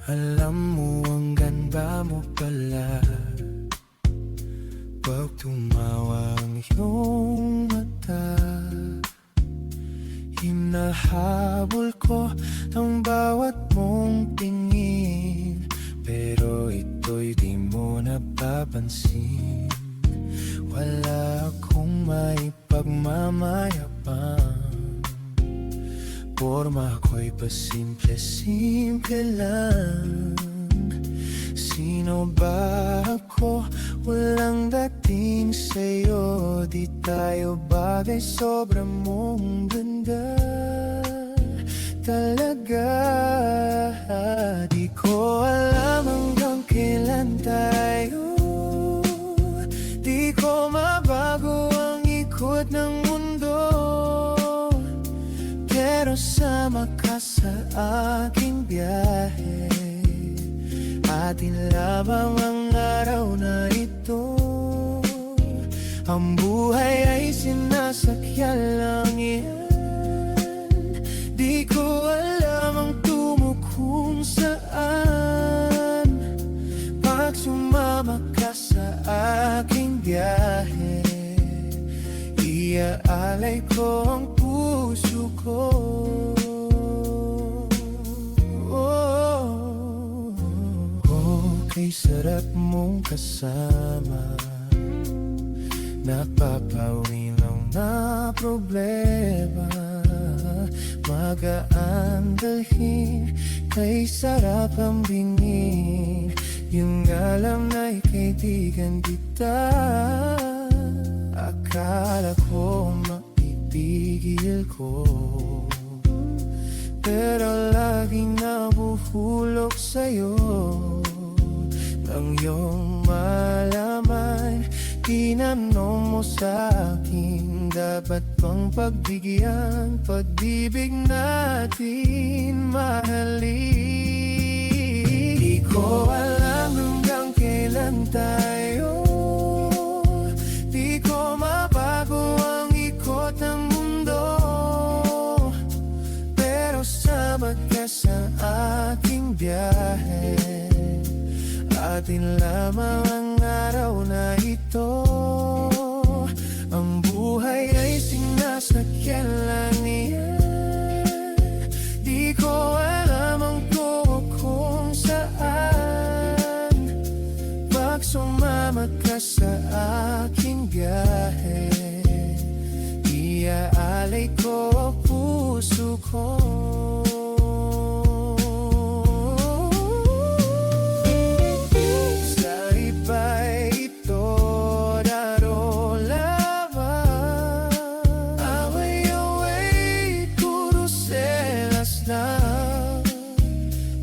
Alam mo ang ganda mo pala pag tumawa ang iyong mata. Hinahabol ko ang bawat mong tingin, pero ito'y di mo napapansin. Wala akong may pagmamayabang, porma ko'y pasimple-simple lang. Sino ba ako? Walang dating sa'yo. Di tayo bagay, sobra mong ganda talaga. Di ko alam hanggang kailan tayo. Di ko mabago ang ikot ng mundo, pero sama ka sa aking biyahe. Atin lamang ang araw na ito. Ang buhay ay sinasakyan lang yan. Di ko alam ang tungo kung saan. Pag sumama ka sa aking biyahe, iaalay ko ang puso ko. Okay, sarap mong kasama. Napapawi lang na problema. Magaan dalhin, kay sarap ang bingin. Yung alam na'y kaibigan kita. Akala ko maipigil ko, pero laging nabuhulog sa'yo. Nang iyong malaman, tinanong mo sa'kin, dapat bang pagbigyan pag-ibig natin mahalin? Di ko alam hanggang kailan tayo. Di ko mabago ang ikot ng mundo, pero sama ka sa aking biyahe. Atin lamang ang araw na ito. Ang buhay ay sinasakyan lang yan. Di ko alam ang tungo kung saan. Pag sumama ka sa aking biyahe, iaalay ko ang puso ko.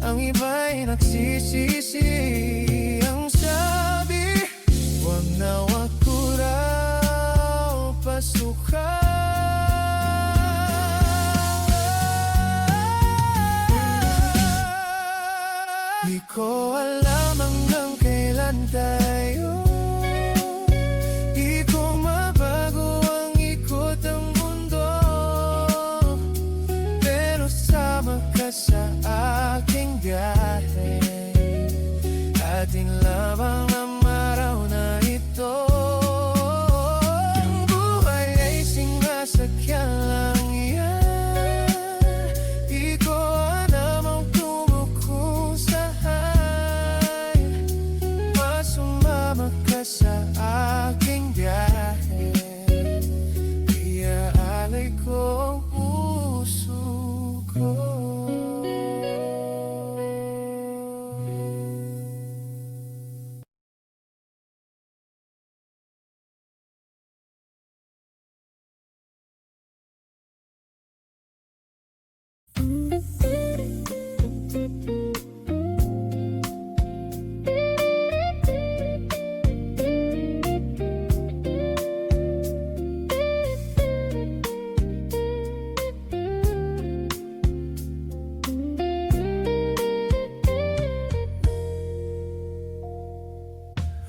Ang iba'y nagsisisi, ang sabi, huwag na wag ko raw pasukan. Di ko alam hanggang kailan tayo. Di ko mabago ang ikot ng mundo, pero sama ka sa aking biyahe. Atin lamang ang araw na ito. Ang buhay ay sinasakyan lang yan. Di ko alam ang tungo kung saan. Masumama ka sa aking biyahe, iaalay ko ang puso ko.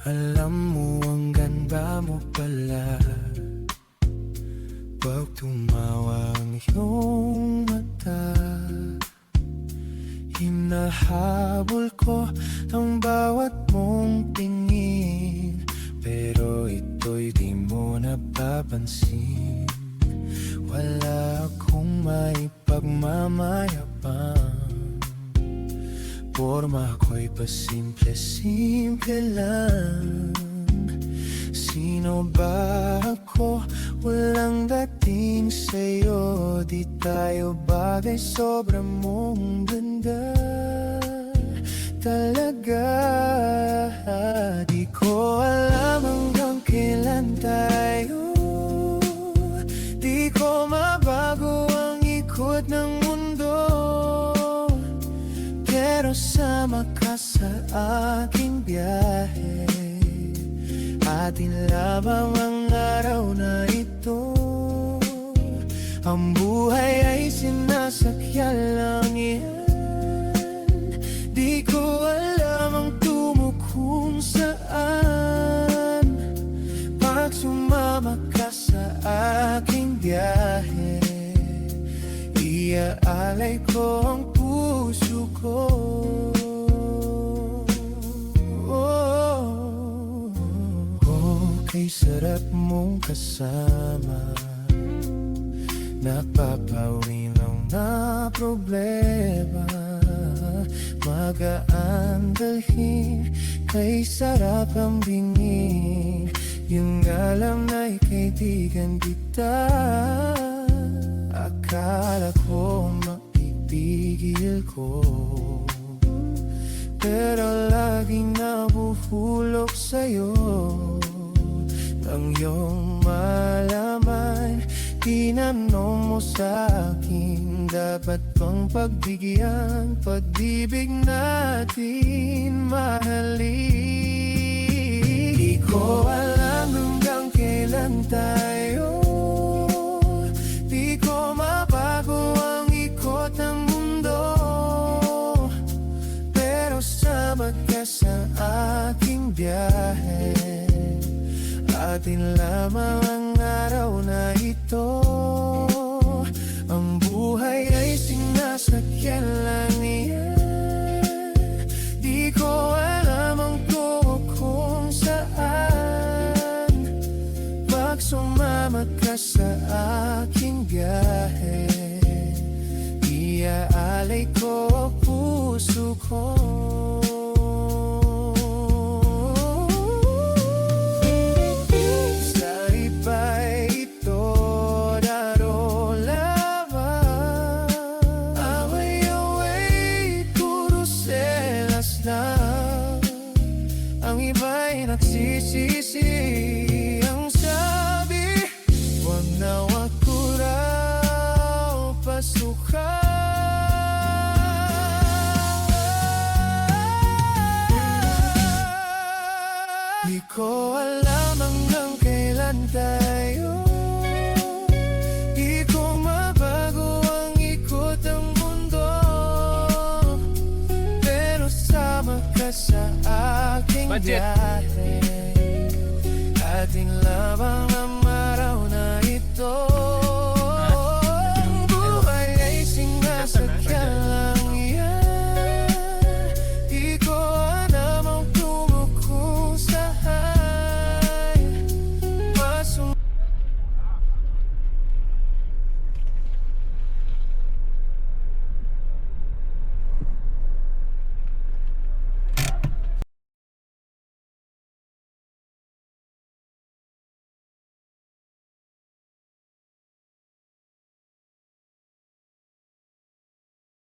Alam mo ang ganda mo pala pag tumawa ang iyong mata. Hinahabol ko ang bawat mong tingin, pero ito'y di mo napapansin. Wala akong maipagmamayabang, porma ko'y pasimple-simple lang. Sino ba ako? Walang dating sa'yo. Di tayo bagay, sobra mong ganda talaga. Di ko alam hanggang kailan tayo. Di ko mabago ang ikot ng mundo, pero sama ka sa aking biyahe. Atin lamang ang araw na ito. Ang buhay ay sinasakyan lang yan. Di ko alam ang tungo kung saan. Pag sumama ka sa aking biyahe, iaalay ko ang puso ko. Kay sarap mong kasama, napapawi lang na problema. Magaan dalhin, kay sarap ang bingin. Yung alam na'y kaibigan kita. Akala ko maipigil ko, pero laging nabuhulog sa'yo. Ang iyong malaman, tinanong mo sa'kin, dapat bang pagbigyan, pag-ibig natin mahalin. Di ko alam hanggang kailan tayo. Di ko mabago ang ikot ng mundo, pero sama ka sa aking biyahe. Atin lamang ang araw na ito. Ang buhay ay sinasakyan lang yan. Di ko alam ang tungo kung saan. Pag sumama ka sa aking biyahe, iaalay ko ang puso ko. Ang iba'y nagsisisi, ang sabi, wag na wag ko raw pasukan. Di ko alam hanggang kailan tayo. Di ko mabago ang ikot ng mundo, pero sama ka sa aking biyahe. Ating lamang